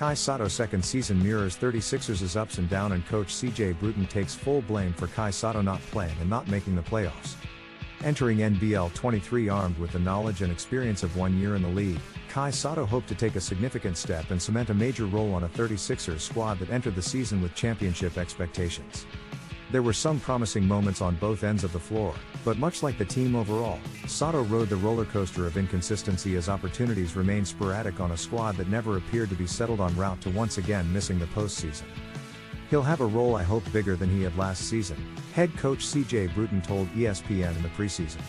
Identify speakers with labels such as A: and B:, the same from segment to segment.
A: Kai Sotto's second season mirrors 36ers' ups and downs, and coach Bruton takes full blame for Kai Sotto not playing and not making the playoffs. Entering NBL 23 armed with the knowledge and experience of 1 year in the league, Kai Sotto hoped to take a significant step and cement a major role on a 36ers squad that entered the season with championship expectations. There were some promising moments on both ends of the floor, but much like the team overall, Sotto rode the roller coaster of inconsistency as opportunities remained sporadic on a squad that never appeared to be settled en route to once again missing the postseason. He'll have a role I hope bigger than he had last season, head coach Bruton told ESPN in the preseason.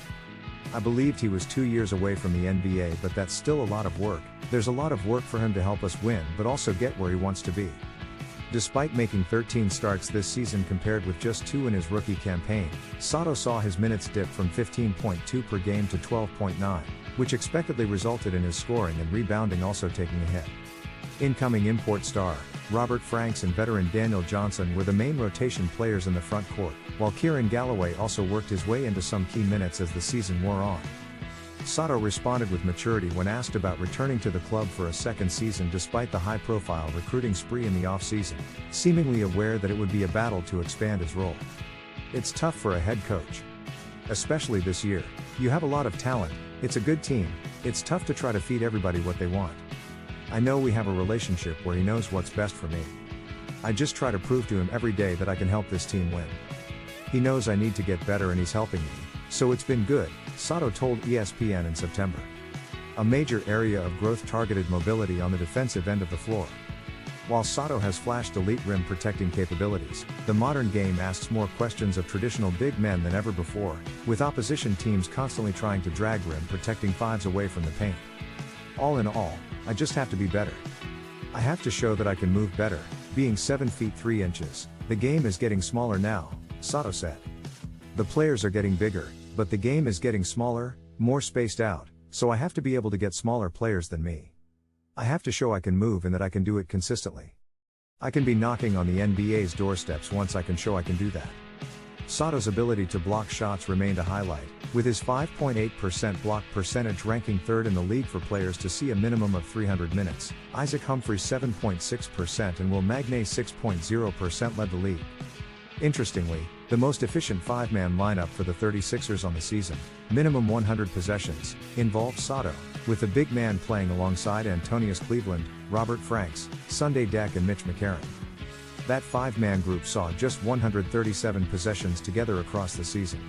A: I believed he was 2 years away from the NBA, but that's still a lot of work. There's a lot of work for him to help us win but also get where he wants to be. Despite making 13 starts this season compared with just 2 in his rookie campaign, Sotto saw his minutes dip from 15.2 per game to 12.9, which expectedly resulted in his scoring and rebounding also taking a hit. Incoming import star, Robert Franks and veteran Daniel Johnson were the main rotation players in the front court, while Kieran Galloway also worked his way into some key minutes as the season wore on. Sotto responded with maturity when asked about returning to the club for a second season despite the high-profile recruiting spree in the off-season, seemingly aware that it would be a battle to expand his role. It's tough for a head coach. Especially this year. You have a lot of talent, it's a good team, it's tough to try to feed everybody what they want. I know we have a relationship where he knows what's best for me. I just try to prove to him every day that I can help this team win. He knows I need to get better and he's helping me, so it's been good, Sotto told ESPN in September. A major area of growth targeted mobility on the defensive end of the floor. While Sotto has flashed elite rim protecting capabilities, the modern game asks more questions of traditional big men than ever before, with opposition teams constantly trying to drag rim protecting fives away from the paint. All in all, I just have to be better. I have to show that I can move better. Being 7 feet 3 inches, the game is getting smaller now, Sotto said. The players are getting bigger, but the game is getting smaller, more spaced out, so I have to be able to get smaller players than me. I have to show I can move and that I can do it consistently. I can be knocking on the NBA's doorsteps once I can show I can do that. Sotto's ability to block shots remained a highlight, with his 5.8% block percentage ranking third in the league for players to see a minimum of 300 minutes. Isaac Humphries 7.6% and Will Magnay 6.0% led the league. Interestingly, the most efficient five-man lineup for the 36ers on the season, minimum 100 possessions, involved Sotto, with the big man playing alongside Antonius Cleveland, Robert Franks, Sunday Deck and Mitch McCarron. That five-man group saw just 137 possessions together across the season.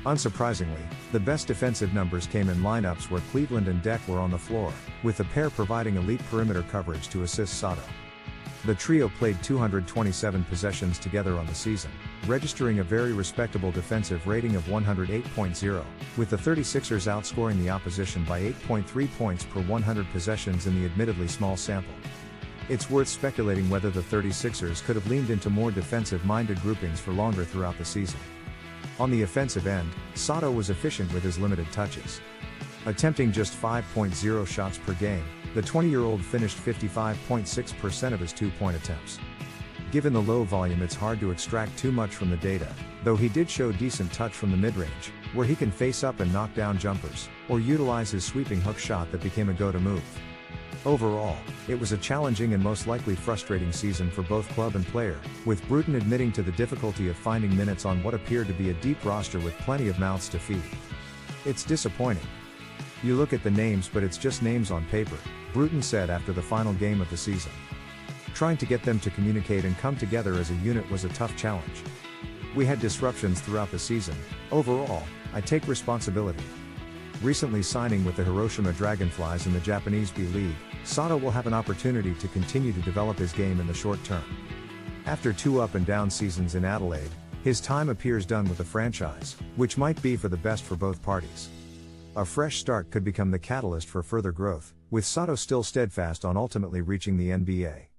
A: Unsurprisingly, the best defensive numbers came in lineups where Cleveland and Deck were on the floor, with the pair providing elite perimeter coverage to assist Sotto. The trio played 227 possessions together on the season, registering a very respectable defensive rating of 108.0, with the 36ers outscoring the opposition by 8.3 points per 100 possessions in the admittedly small sample. It's worth speculating whether the 36ers could have leaned into more defensive-minded groupings for longer throughout the season. On the offensive end, Sotto was efficient with his limited touches. Attempting just 5.0 shots per game, the 20-year-old finished 55.6% of his two-point attempts. Given the low volume, it's hard to extract too much from the data, though he did show decent touch from the mid-range, where he can face up and knock down jumpers, or utilize his sweeping hook shot that became a go-to move. Overall, it was a challenging and most likely frustrating season for both club and player, with Bruton admitting to the difficulty of finding minutes on what appeared to be a deep roster with plenty of mouths to feed. It's disappointing. You look at the names but it's just names on paper, Bruton said after the final game of the season. Trying to get them to communicate and come together as a unit was a tough challenge. We had disruptions throughout the season. Overall, I take responsibility. Recently signing with the Hiroshima Dragonflies in the Japanese B-League, Sotto will have an opportunity to continue to develop his game in the short term. After 2 up and down seasons in Adelaide, his time appears done with the franchise, which might be for the best for both parties. A fresh start could become the catalyst for further growth, with Sotto still steadfast on ultimately reaching the NBA.